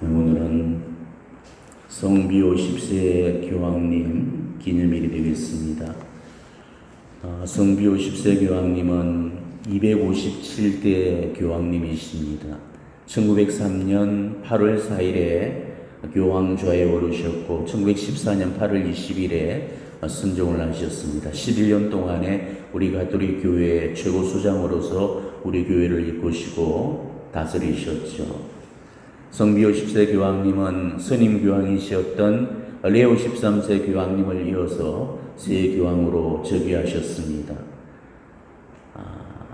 오늘은 성비오 10세 교황님 기념일이 되겠습니다. 성비오 10세 교황님은 257대 교황님이십니다. 1903년 8월 4일에 교황좌에 오르셨고 1914년 8월 20일에 선종을 하셨습니다. 11년 동안에 우리 가톨릭 교회의 최고 수장으로서 우리 교회를 이끄시고 다스리셨죠. 성비오 10세 교황님은 선임 교황이셨던 레오 13세 교황님을 이어서 새 교황으로 즉위하셨습니다.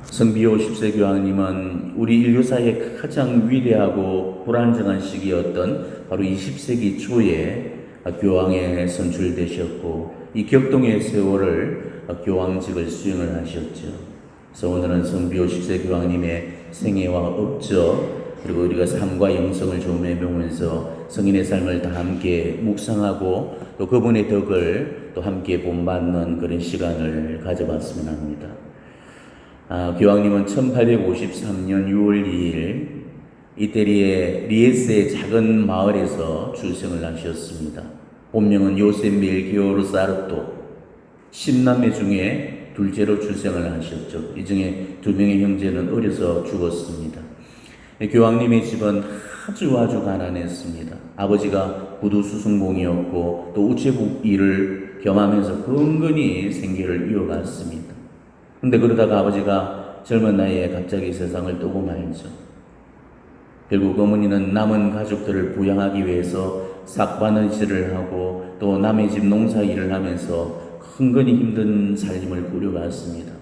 성비오 10세 교황님은 우리 인류사의 가장 위대하고 불안정한 시기였던 바로 20세기 초에 교황에 선출되셨고 이 격동의 세월을 교황직을 수행을 하셨죠. 그래서 오늘은 성비오 10세 교황님의 생애와 업적 그리고 우리가 삶과 영성을 좀 해보면서 성인의 삶을 다 함께 묵상하고 또 그분의 덕을 또 함께 본받는 그런 시간을 가져봤으면 합니다. 교황님은 1853년 6월 2일 이태리의 리에스의 작은 마을에서 출생을 하셨습니다. 본명은 요셉 멜기오르 사르토, 10남매 중에 둘째로 출생을 하셨죠. 이 중에 2명의 형제는 어려서 죽었습니다. 교황님의 집은 아주 가난했습니다. 아버지가 구두수승공이었고 또 우체국 일을 겸하면서 근근히 생계를 이어갔습니다. 근데 그러다가 아버지가 젊은 나이에 갑자기 세상을 떠고 말죠. 결국 어머니는 남은 가족들을 부양하기 위해서 삭바느질을 하고 또 남의 집 농사 일을 하면서 근근히 힘든 삶을 꾸려갔습니다.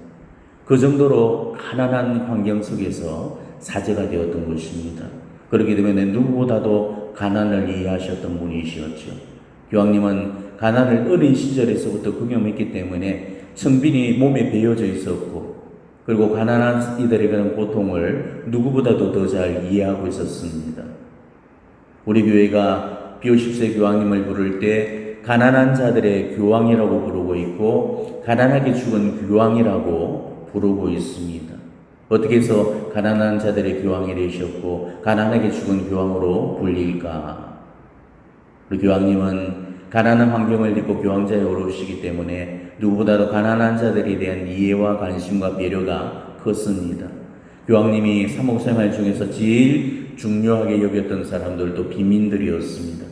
그 정도로 가난한 환경 속에서 사제가 되었던 것입니다. 그렇기 때문에 누구보다도 가난을 이해하셨던 분이셨죠. 교황님은 가난을 어린 시절에서부터 경험했기 때문에 청빈이 몸에 배어져 있었고 그리고 가난한 이들에게는 고통을 누구보다도 더 잘 이해하고 있었습니다. 우리 교회가 비오 10세 교황님을 부를 때 가난한 자들의 교황이라고 부르고 있고 가난하게 죽은 교황이라고 부르고 있습니다. 어떻게 해서 가난한 자들의 교황이 되셨고 가난하게 죽은 교황으로 불릴까? 우리 교황님은 가난한 환경을 딛고 교황자에 오르시기 때문에 누구보다도 가난한 자들에 대한 이해와 관심과 배려가 컸습니다. 교황님이 사목생활 중에서 제일 중요하게 여겼던 사람들도 빈민들이었습니다.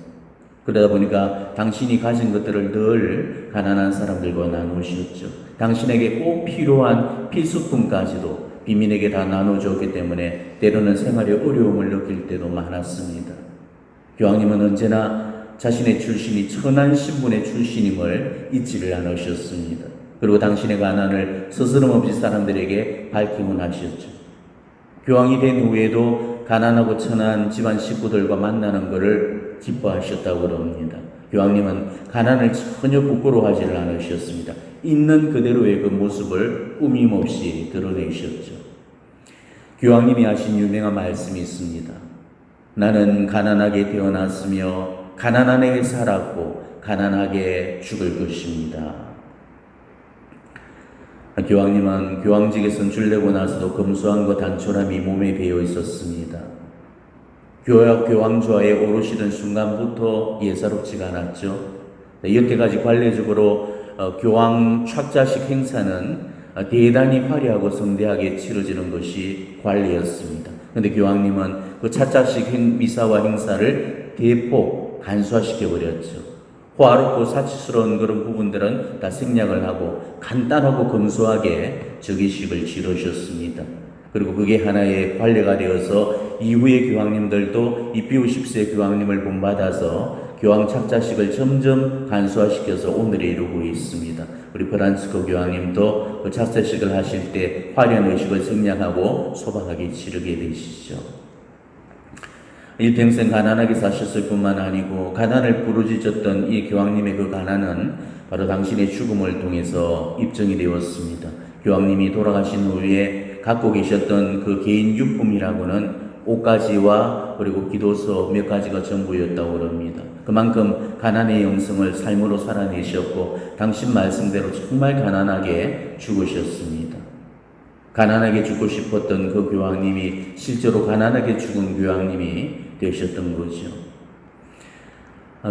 그러다 보니까 당신이 가진 것들을 늘 가난한 사람들과 나누셨죠. 당신에게 꼭 필요한 필수품까지도 빈민에게 다 나눠줬기 때문에 때로는 생활에 어려움을 느낄 때도 많았습니다. 교황님은 언제나 자신의 출신이 천한 신분의 출신임을 잊지를 않으셨습니다. 그리고 당신의 가난을 스스럼없이 사람들에게 밝히곤 하셨죠. 교황이 된 후에도 가난하고 천한 집안 식구들과 만나는 것을 기뻐하셨다고 그럽니다. 교황님은 가난을 전혀 부끄러워하지를 않으셨습니다. 있는 그대로의 그 모습을 꾸밈없이 드러내셨죠. 교황님이 하신 유명한 말씀이 있습니다. 나는 가난하게 태어났으며 가난하게 살았고 가난하게 죽을 것입니다. 교황님은 교황직에 선출되고 나서도 검소함과 단촐함이 몸에 배어 있었습니다. 교황좌에 오르시던 순간부터 예사롭지가 않았죠. 여태까지 관례적으로 교황 착자식 행사는 대단히 화려하고 성대하게 치러지는 것이 관례였습니다. 그런데 교황님은 그 착자식 미사와 행사를 대폭 간소화시켜버렸죠. 호화롭고 사치스러운 그런 부분들은 다 생략을 하고 간단하고 검소하게 즉위식을 치르셨습니다. 그리고 그게 하나의 관례가 되어서 이후의 교황님들도 이 비오 10세 교황님을 본받아서 교황 착자식을 점점 간소화시켜서 오늘에 이르고 있습니다. 우리 프란치스코 교황님도 그 착자식을 하실 때 화려한 의식을 생략하고 소박하게 치르게 되시죠. 일평생 가난하게 사셨을 뿐만 아니고 가난을 부르짖었던 이 교황님의 그 가난은 바로 당신의 죽음을 통해서 입증이 되었습니다. 교황님이 돌아가신 후에 갖고 계셨던 그 개인 유품이라고는 옷가지와 그리고 기도서 몇 가지가 전부였다고 합니다. 그만큼 가난의 영성을 삶으로 살아내셨고 당신 말씀대로 정말 가난하게 죽으셨습니다. 가난하게 죽고 싶었던 그 교황님이 실제로 가난하게 죽은 교황님이 되셨던 거죠.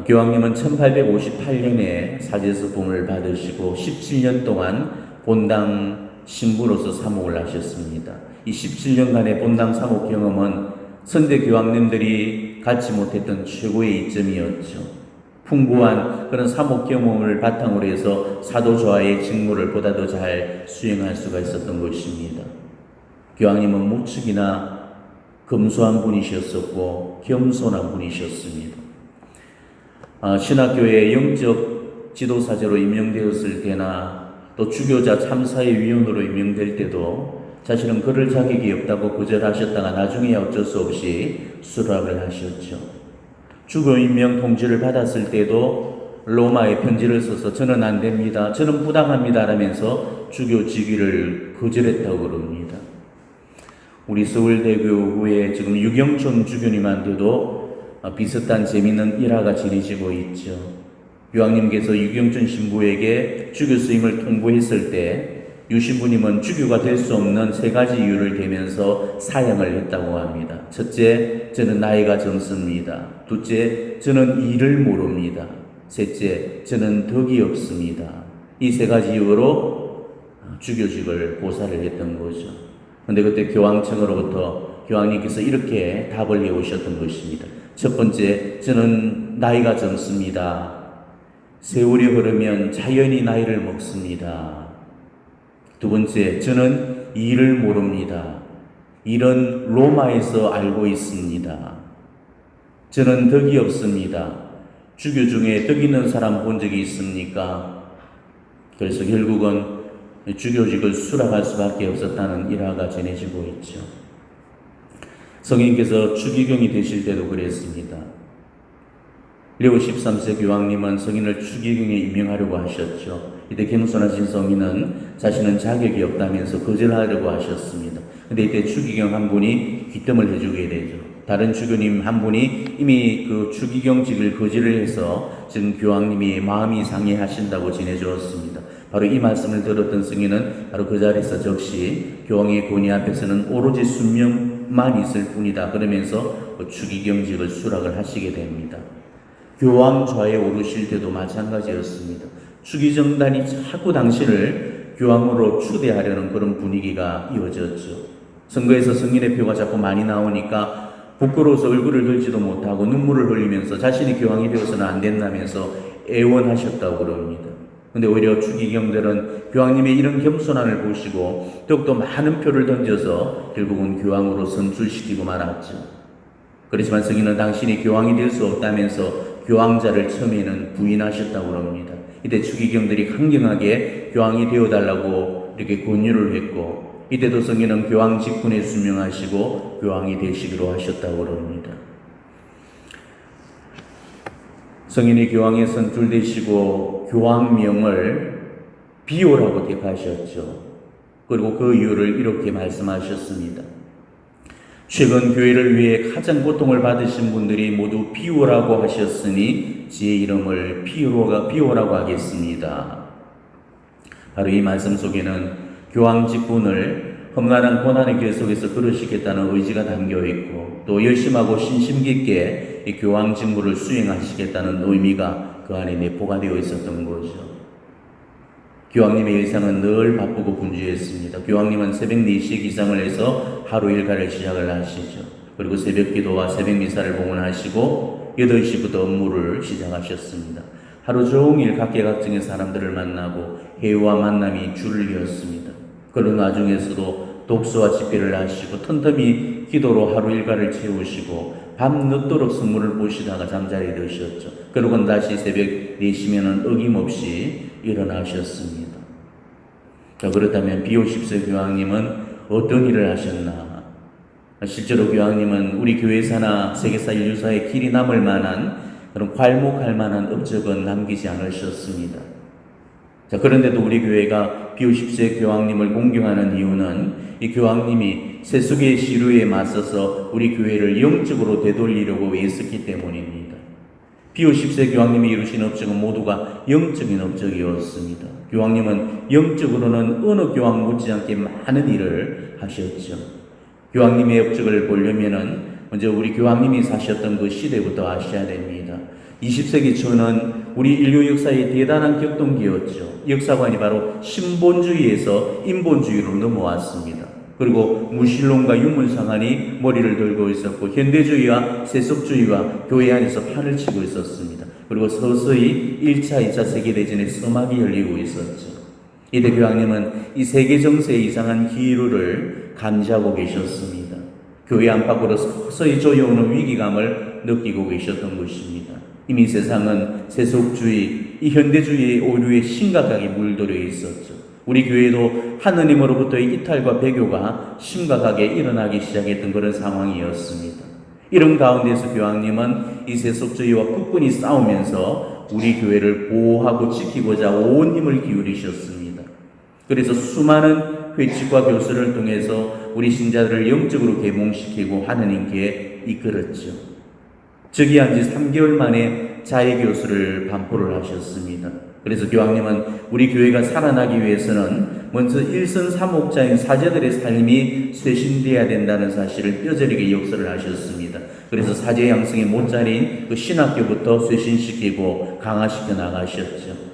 교황님은 1858년에 사제서봉을 받으시고 17년 동안 본당 신부로서 사목을 하셨습니다. 이 17년간의 본당 사목 경험은 선대 교황님들이 갖지 못했던 최고의 이점이었죠. 풍부한 그런 사목 경험을 바탕으로 해서 사도좌의 직무를 보다 더 잘 수행할 수가 있었던 것입니다. 교황님은 무척이나 검소한 분이셨었고 겸손한 분이셨습니다. 신학교의 영적 지도사제로 임명되었을 때나 또 주교자 참사의 위원으로 임명될 때도 사실은 그럴 자격이 없다고 거절하셨다가 나중에 어쩔 수 없이 수락을 하셨죠. 주교 임명 통지를 받았을 때도 로마에 편지를 써서 저는 안 됩니다, 저는 부당합니다 라면서 주교 직위를 거절했다고 그럽니다. 우리 서울대교구에 지금 유경촌 주교님한테도 비슷한 재미있는 일화가 전해지고 있죠. 교황님께서 유경촌 신부에게 주교 수임을 통보했을 때 유신부님은 주교가 될 수 없는 3가지 이유를 대면서 사양을 했다고 합니다. 첫째, 저는 나이가 젊습니다. 둘째, 저는 일을 모릅니다. 셋째, 저는 덕이 없습니다. 이 3가지 이유로 주교직을 고사를 했던 거죠. 그런데 그때 교황청으로부터 교황님께서 이렇게 답을 해오셨던 것입니다. 첫 번째, 저는 나이가 젊습니다. 세월이 흐르면 자연히 나이를 먹습니다. 두 번째, 저는 일을 모릅니다. 일은 로마에서 알고 있습니다. 저는 덕이 없습니다. 주교 중에 덕 있는 사람 본 적이 있습니까? 그래서 결국은 주교직을 수락할 수밖에 없었다는 일화가 전해지고 있죠. 성인께서 추기경이 되실 때도 그랬습니다. 레오 13세 교황님은 성인을 추기경에 임명하려고 하셨죠. 이때 겸손하신 성인은 자신은 자격이 없다면서 거절하려고 하셨습니다. 근데 이때 추기경 한 분이 귀뜸을 해주게 되죠. 다른 주교님 한 분이 이미 그 추기경직을 거절을 해서 지금 교황님이 마음이 상해하신다고 전해주었습니다. 바로 이 말씀을 들었던 성인은 바로 그 자리에서 즉시 교황의 권위 앞에서는 오로지 순명만 있을 뿐이다 그러면서 추기경직을 수락을 하시게 됩니다. 교황 좌에 오르실 때도 마찬가지였습니다. 추기정단이 자꾸 당신을 교황으로 추대하려는 그런 분위기가 이어졌죠. 선거에서 승인의 표가 자꾸 많이 나오니까 부끄러워서 얼굴을 들지도 못하고 눈물을 흘리면서 자신이 교황이 되어서는 안 된다면서 애원하셨다고 그럽니다. 근데 오히려 추기경들은 교황님의 이런 겸손함을 보시고 더욱더 많은 표를 던져서 결국은 교황으로 선출시키고 말았죠. 그렇지만 승인은 당신이 교황이 될 수 없다면서 교황자를 처음에는 부인하셨다고 합니다. 이때 추기경들이 강경하게 교황이 되어달라고 이렇게 권유를 했고 이때도 성인은 교황 직분에 순명하시고 교황이 되시기로 하셨다고 합니다. 성인이 교황에 선출되시고 교황명을 비오라고 택하셨죠. 그리고 그 이유를 이렇게 말씀하셨습니다. 최근 교회를 위해 가장 고통을 받으신 분들이 모두 비오라고 하셨으니 제 이름을 비오라고 하겠습니다. 바로 이 말씀 속에는 교황 직분을 험난한 고난의 길 속에서 그루시겠다는 의지가 담겨 있고 또 열심하고 신심 깊게 이 교황 직무를 수행하시겠다는 의미가 그 안에 내포가 되어 있었던 거죠. 교황님의 일상은 늘 바쁘고 분주했습니다. 교황님은 새벽 4시에 기상을 해서 하루 일과를 시작을 하시죠. 그리고 새벽 기도와 새벽 미사를 봉헌하시고 8시부터 업무를 시작하셨습니다. 하루 종일 각계각층의 사람들을 만나고 회의와 만남이 줄을 이었습니다. 그런 와중에서도 독서와 집회를 하시고 틈틈이 기도로 하루 일과를 채우시고 밤늦도록 성물을 보시다가 잠자리에 드셨죠. 그러고는 다시 새벽 4시면은 어김없이 일어나셨습니다. 자, 그렇다면 비오 10세 교황님은 어떤 일을 하셨나? 실제로 교황님은 우리 교회사나 세계사 인류사에 길이 남을 만한 그런 괄목할 만한 업적은 남기지 않으셨습니다. 자, 그런데도 우리 교회가 비오 10세 교황님을 공경하는 이유는 이 교황님이 세속의 시류에 맞서서 우리 교회를 영적으로 되돌리려고 애썼기 때문입니다. 피오 10세 교황님이 이루신 업적은 모두가 영적인 업적이었습니다. 교황님은 영적으로는 어느 교황 못지않게 많은 일을 하셨죠. 교황님의 업적을 보려면은 먼저 우리 교황님이 사셨던 그 시대부터 아셔야 됩니다. 20세기 초는 우리 인류 역사의 대단한 격동기였죠. 역사관이 바로 신본주의에서 인본주의로 넘어왔습니다. 그리고 무신론과 유물상한이 머리를 들고 있었고 현대주의와 세속주의가 교회 안에서 판을 치고 있었습니다. 그리고 서서히 1차, 2차 세계대전의 서막이 열리고 있었죠. 이때 교황님은 이 세계 정세의 이상한 기류를 감지하고 계셨습니다. 교회 안팎으로 서서히 조여오는 위기감을 느끼고 계셨던 것입니다. 이미 세상은 세속주의, 이 현대주의의 오류에 심각하게 물들어 있었죠. 우리 교회도 하느님으로부터의 이탈과 배교가 심각하게 일어나기 시작했던 그런 상황이었습니다. 이런 가운데서 교황님은 이 세속주의와 굳건히 싸우면서 우리 교회를 보호하고 지키고자 온 힘을 기울이셨습니다. 그래서 수많은 회칙과 교수를 통해서 우리 신자들을 영적으로 계몽시키고 하느님께 이끌었죠. 즉위한 지 3개월 만에 자해교수를 반포를 하셨습니다. 그래서 교황님은 우리 교회가 살아나기 위해서는 먼저 일선삼옥자인 사제들의 삶이 쇄신되어야 된다는 사실을 뼈저리게 역설을 하셨습니다. 그래서 사제 양성의 못자리인 그 신학교부터 쇄신시키고 강화시켜 나가셨죠.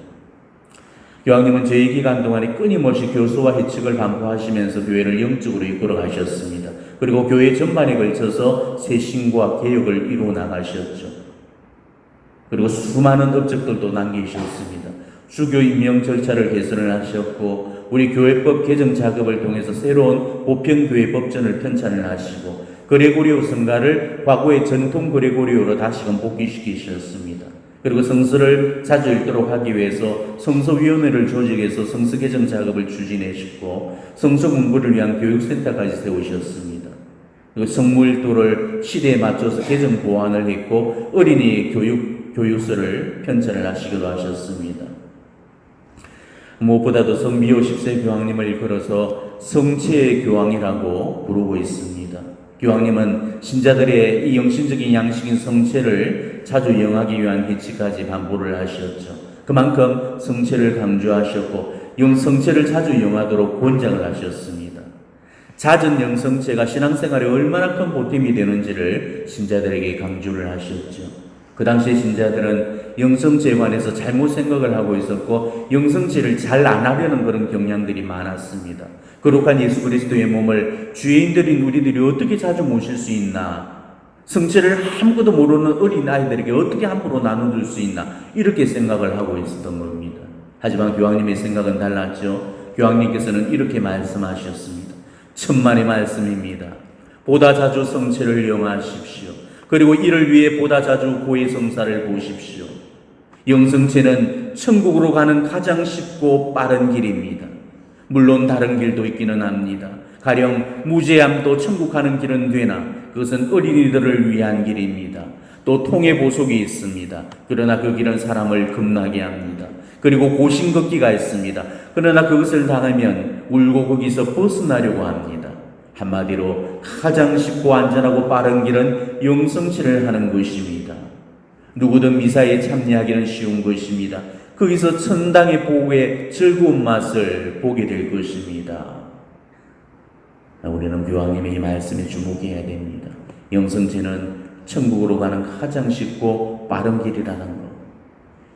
교황님은 저희 기간 동안에 끊임없이 교수와 해측을 반포하시면서 교회를 영적으로 이끌어 가셨습니다. 그리고 교회 전반에 걸쳐서 쇄신과 개혁을 이루어 나가셨죠. 그리고 수많은 업적들도 남기셨습니다. 주교 임명 절차를 개선을 하셨고 우리 교회법 개정 작업을 통해서 새로운 보편교회 법전을 편찬을 하시고 그레고리오 성가를 과거의 전통 그레고리오로 다시금 복귀시키셨습니다. 그리고 성서를 자주 읽도록 하기 위해서 성서위원회를 조직해서 성서 개정 작업을 추진하셨고 성서 공부를 위한 교육센터까지 세우셨습니다. 그리고 성물도를 시대에 맞춰서 개정 보완을 했고 어린이 교육서를 편찬을 하시기도 하셨습니다. 무엇보다도 성미호 10세 교황님을 일컬어서 성체의 교황이라고 부르고 있습니다. 교황님은 신자들의 이 영신적인 양식인 성체를 자주 영하기 위한 해치까지 반보를 하셨죠. 그만큼 성체를 강조하셨고 성체를 자주 영하도록 권장을 하셨습니다. 잦은 영성체가 신앙생활에 얼마나 큰 보탬이 되는지를 신자들에게 강조를 하셨죠. 그 당시에 신자들은 영성체에 관해서 잘못 생각을 하고 있었고 영성체를 잘 안 하려는 그런 경향들이 많았습니다. 거룩한 예수 그리스도의 몸을 죄인들인 우리들이 어떻게 자주 모실 수 있나? 성체를 아무것도 모르는 어린 아이들에게 어떻게 함부로 나눠줄 수 있나? 이렇게 생각을 하고 있었던 겁니다. 하지만 교황님의 생각은 달랐죠. 교황님께서는 이렇게 말씀하셨습니다. 천만의 말씀입니다. 보다 자주 성체를 영하십시오. 그리고 이를 위해 보다 자주 고해성사를 보십시오. 영성체는 천국으로 가는 가장 쉽고 빠른 길입니다. 물론 다른 길도 있기는 합니다. 가령 무죄함도 천국 가는 길은 되나 그것은 어린이들을 위한 길입니다. 또 통해 보속이 있습니다. 그러나 그 길은 사람을 급나게 합니다. 그리고 고심 걷기가 있습니다. 그러나 그것을 당하면 울고 거기서 벗어나려고 합니다. 한마디로 가장 쉽고 안전하고 빠른 길은 영성체를 하는 것입니다. 누구든 미사에 참여하기는 쉬운 것입니다. 거기서 천당의 복의 즐거운 맛을 보게 될 것입니다. 우리는 교황님의 이 말씀에 주목해야 됩니다. 영성체는 천국으로 가는 가장 쉽고 빠른 길이라는 것.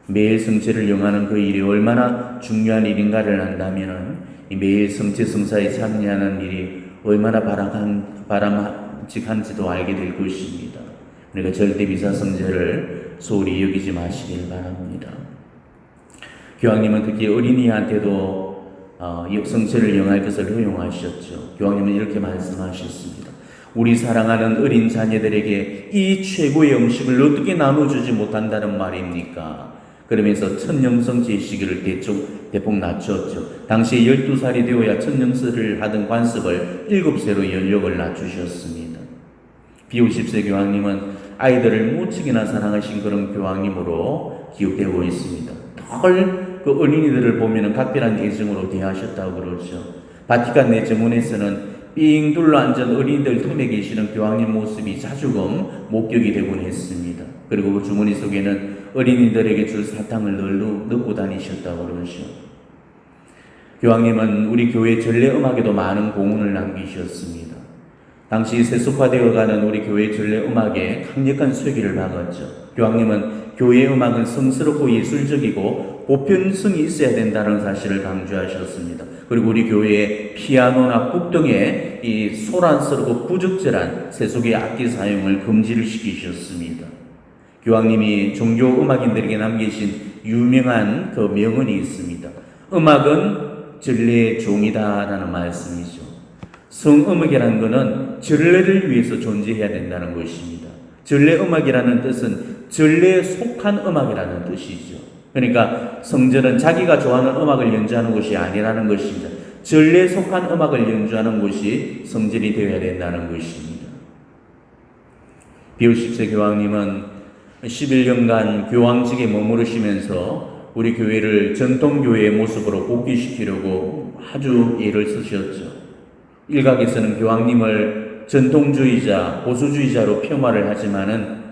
매일 성체를 영하는 그 일이 얼마나 중요한 일인가를 안다면 매일 성체 성사에 참여하는 일이 얼마나 바람직한지도 알게 될 것입니다. 그러니까 절대 미사 성제를 소홀히 여기지 마시길 바랍니다. 교황님은 특히 어린이한테도 성체를 영할 것을 허용하셨죠. 교황님은 이렇게 말씀하셨습니다. 우리 사랑하는 어린 자녀들에게 이 최고의 음식을 어떻게 나눠주지 못한다는 말입니까? 그러면서 천영성체의 시기를 대폭 낮췄죠. 당시에 12살이 되어야 천영설을 하던 관습을 7세로 연령을 낮추셨습니다. 비오 10세 교황님은 아이들을 무척이나 사랑하신 그런 교황님으로 기억되고 있습니다. 늘 그 어린이들을 보면 각별한 애정으로 대하셨다고 그러죠. 바티칸 내 정원에서는 삥 둘러앉은 어린이들 틈에 계시는 교황님 모습이 자주금 목격이 되곤 했습니다. 그리고 그 주머니 속에는 어린이들에게 줄 사탕을 늘 넣고 다니셨다고 그러죠. 교황님은 우리 교회 전래 음악에도 많은 공헌을 남기셨습니다. 당시 세속화되어가는 우리 교회 전래 음악에 강력한 쇠기를 박았죠. 교황님은 교회 음악은 성스럽고 예술적이고 보편성이 있어야 된다는 사실을 강조하셨습니다. 그리고 우리 교회의 피아노나 북 등의 이 소란스럽고 부적절한 세속의 악기 사용을 금지를 시키셨습니다. 교황님이 종교 음악인들에게 남기신 유명한 그 명언이 있습니다. 음악은 전례의 종이다라는 말씀이죠. 성음악이라는 것은 전례를 위해서 존재해야 된다는 것입니다. 전례 음악이라는 뜻은 전례에 속한 음악이라는 뜻이죠. 그러니까 성전은 자기가 좋아하는 음악을 연주하는 것이 아니라는 것입니다. 전례에 속한 음악을 연주하는 것이 성전이 되어야 된다는 것입니다. 비오 10세 교황님은 11년간 교황직에 머무르시면서 우리 교회를 전통교회의 모습으로 복귀시키려고 아주 애를 쓰셨죠. 일각에서는 교황님을 전통주의자, 보수주의자로 폄하를 하지만은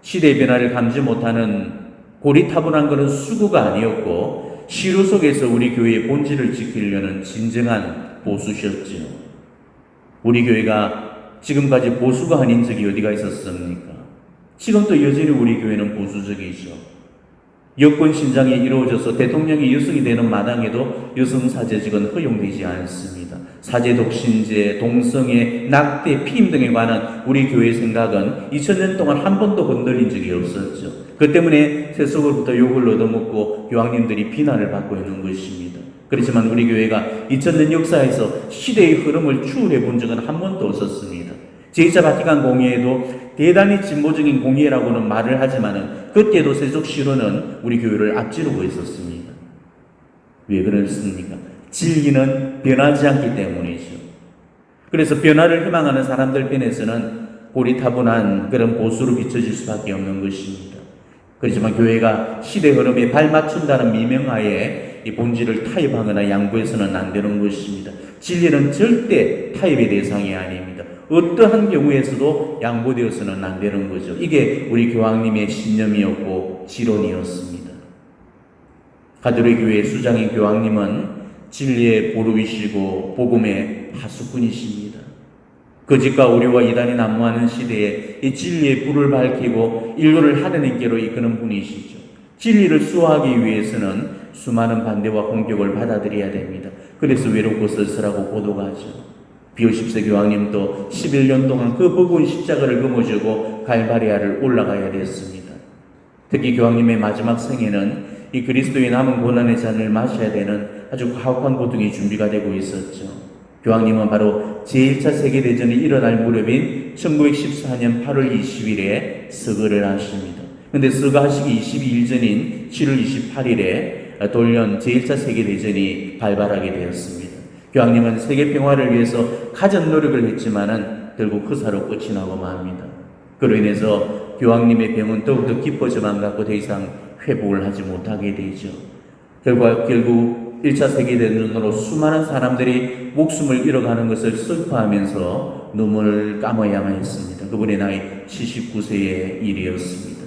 시대의 변화를 감지 못하는 고리타분한 것은 수구가 아니었고 시로 속에서 우리 교회의 본질을 지키려는 진정한 보수셨지요. 우리 교회가 지금까지 보수가 아닌 적이 어디가 있었습니까? 지금도 여전히 우리 교회는 보수적이죠. 여권 신장이 이루어져서 대통령이 여성이 되는 마당에도 여성 사제직은 허용되지 않습니다. 사제 독신제, 동성애, 낙태, 피임 등에 관한 우리 교회의 생각은 2000년 동안 한 번도 건드린 적이 없었죠. 그 때문에 세속으로부터 욕을 얻어먹고 교황님들이 비난을 받고 있는 것입니다. 그렇지만 우리 교회가 2000년 역사에서 시대의 흐름을 추월해 본 적은 한 번도 없었습니다. 제2차 바티칸 공의회도 대단히 진보적인 공의회라고는 말을 하지만은 그때도 세속 실효는 우리 교회를 앞지르고 있었습니다. 왜 그렇습니까? 진리는 변하지 않기 때문이죠. 그래서 변화를 희망하는 사람들 편에서는 고리타분한 그런 보수로 비춰질 수밖에 없는 것입니다. 그렇지만 교회가 시대 흐름에 발맞춘다는 미명하에 이 본질을 타협하거나 양보해서는 안 되는 것입니다. 진리는 절대 타협의 대상이 아닙니다. 어떠한 경우에서도 양보되어서는 안 되는 거죠. 이게 우리 교황님의 신념이었고 지론이었습니다. 가톨릭 교회의 수장인 교황님은 진리의 보루이시고 복음의 파수꾼이십니다. 거짓과 오류와 이단이 난무하는 시대에 이 진리의 불을 밝히고 인류를 하나님께로 이끄는 분이시죠. 진리를 수호하기 위해서는 수많은 반대와 공격을 받아들여야 됩니다. 그래서 외롭고 쓸쓸하고 고독하죠. 비오 10세 교황님도 11년 동안 그 버거운 십자가를 거머쥐고 갈바리아를 올라가야 됐습니다. 특히 교황님의 마지막 생에는 이 그리스도의 남은 고난의 잔을 마셔야 되는 아주 가혹한 고통이 준비가 되고 있었죠. 교황님은 바로 제1차 세계대전이 일어날 무렵인 1914년 8월 20일에 서거를 하십니다. 그런데 서거하시기 22일 전인 7월 28일에 돌연 제1차 세계대전이 발발하게 되었습니다. 교황님은 세계 평화를 위해서 가진 노력을 했지만은 결국 허사로 끝이 나고 맙니다. 그로 인해서 교황님의 병은 더욱더 깊어져만 갖고 더 이상 회복을 하지 못하게 되죠. 결국 1차 세계대전으로 수많은 사람들이 목숨을 잃어가는 것을 슬퍼하면서 눈물을 감아야만 했습니다. 그분의 나이 79세의 일이었습니다.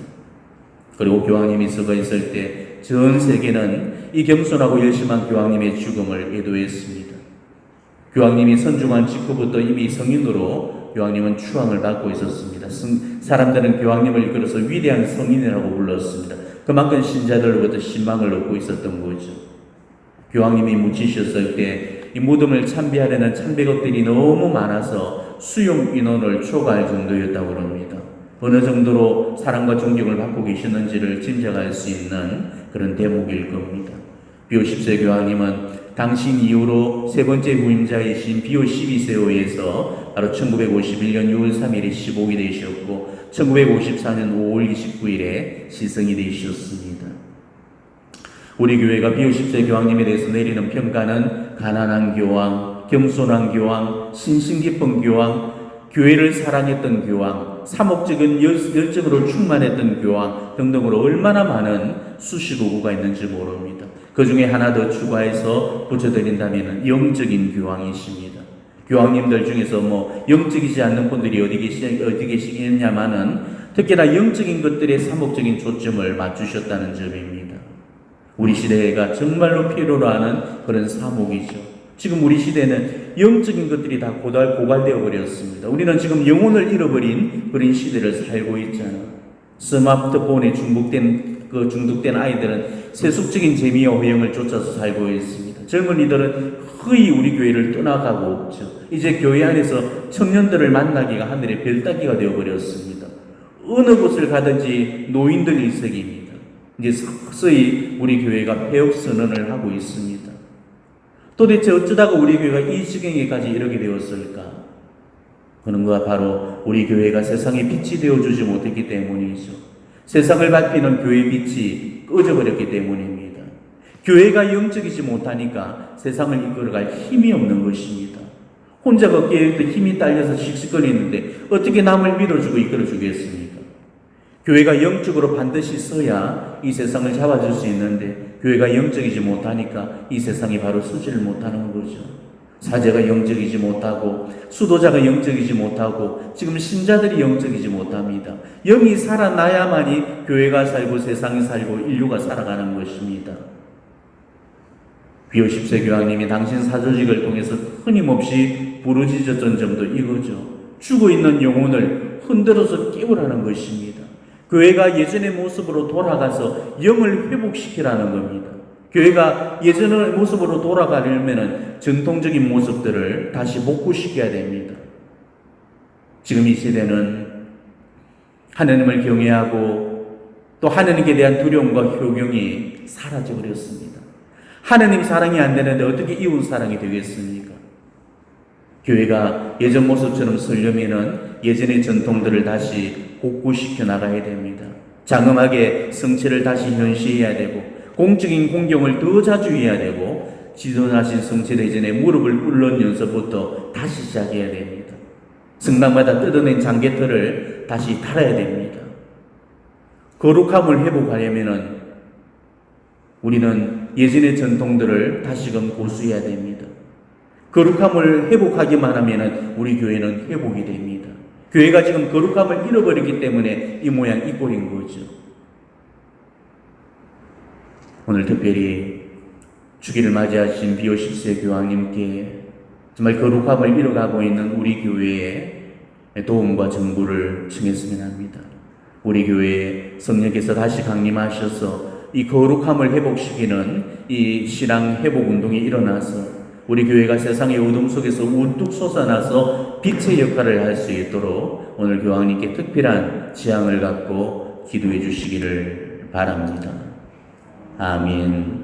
그리고 교황님이 서거 있을 때 전 세계는 이 겸손하고 열심한 교황님의 죽음을 애도했습니다. 교황님이 선중한 직후부터 이미 성인으로 교황님은 추앙을 받고 있었습니다. 사람들은 교황님을 이끌어서 위대한 성인이라고 불렀습니다. 그만큼 신자들로부터 신망을 얻고 있었던 거죠. 교황님이 묻히셨을 때 이 무덤을 참배하려는 참배객들이 너무 많아서 수용 인원을 초과할 정도였다고 합니다. 어느 정도로 사랑과 존경을 받고 계셨는지를 짐작할 수 있는 그런 대목일 겁니다. 비오 10세 교황님은 당신 이후로 세 번째 후임자이신 비오 12세호에서 바로 1951년 6월 3일에 15이 되셨고 1954년 5월 29일에 시승이 되셨습니다. 우리 교회가 비오 10세 교황님에 대해서 내리는 평가는 가난한 교황, 겸손한 교황, 신심 깊은 교황, 교회를 사랑했던 교황, 사목적인 열정으로 충만했던 교황 등등으로 얼마나 많은 수식어구가 있는지 모릅니다. 그 중에 하나 더 추가해서 붙여드린다면 영적인 교황이십니다. 교황님들 중에서 영적이지 않는 분들이 어디 계시겠냐마는 특히나 영적인 것들에 사목적인 초점을 맞추셨다는 점입니다. 우리 시대가 정말로 필요로 하는 그런 사목이죠. 지금 우리 시대는 영적인 것들이 다 고갈되어 버렸습니다. 우리는 지금 영혼을 잃어버린 그런 시대를 살고 있잖아. 스마트폰에 중독된 아이들은 세속적인 재미와 호영을 쫓아서 살고 있습니다. 젊은이들은 거의 우리 교회를 떠나가고 없죠. 이제 교회 안에서 청년들을 만나기가 하늘의 별 따기가 되어버렸습니다. 어느 곳을 가든지 노인들 일색입니다. 이제 서서히 우리 교회가 폐역 선언을 하고 있습니다. 도대체 어쩌다가 우리 교회가 이 지경에까지 이르게 되었을까? 그런 거가 바로 우리 교회가 세상에 빛이 되어주지 못했기 때문이죠. 세상을 밝히는 교회의 빛이 꺼져버렸기 때문입니다. 교회가 영적이지 못하니까 세상을 이끌어갈 힘이 없는 것입니다. 혼자 걷기에 힘이 딸려서 씩씩거리는데 어떻게 남을 밀어주고 이끌어주겠습니까? 교회가 영적으로 반드시 서야 이 세상을 잡아줄 수 있는데 교회가 영적이지 못하니까 이 세상이 바로 서지를 못하는 거죠. 사제가 영적이지 못하고 수도자가 영적이지 못하고 지금 신자들이 영적이지 못합니다. 영이 살아나야만이 교회가 살고 세상이 살고 인류가 살아가는 것입니다. 비오 10세 교황님이 당신 사조직을 통해서 끊임없이 부르짖었던 점도 이거죠. 죽어있는 영혼을 흔들어서 깨우라는 것입니다. 교회가 예전의 모습으로 돌아가서 영을 회복시키라는 겁니다. 교회가 예전의 모습으로 돌아가려면 전통적인 모습들을 다시 복구시켜야 됩니다. 지금 이 시대는 하나님을 경외하고 또 하나님께 대한 두려움과 효경이 사라져버렸습니다. 하나님 사랑이 안 되는데 어떻게 이웃 사랑이 되겠습니까? 교회가 예전 모습처럼 서려면은 예전의 전통들을 다시 복구시켜 나가야 됩니다. 장엄하게 성체를 다시 현시해야 되고 공적인 공경을 더 자주 해야 되고 지존하신 성체대전에 무릎을 꿇는 연습부터 다시 시작해야 됩니다. 성당마다 뜯어낸 장개털을 다시 달아야 됩니다. 거룩함을 회복하려면은 우리는 예전의 전통들을 다시금 고수해야 됩니다. 거룩함을 회복하기만 하면 우리 교회는 회복이 됩니다. 교회가 지금 거룩함을 잃어버리기 때문에 이 모양 이 꼴인 거죠. 오늘 특별히 주기를 맞이하신 비오 10세 교황님께 정말 거룩함을 잃어가고 있는 우리 교회에 도움과 정부를 청했으면 합니다. 우리 교회에 성령께서 다시 강림하셔서 이 거룩함을 회복시키는 이 신앙 회복 운동이 일어나서 우리 교회가 세상의 어둠 속에서 우뚝 솟아나서 빛의 역할을 할 수 있도록 오늘 교황님께 특별한 지향을 갖고 기도해 주시기를 바랍니다. 아멘.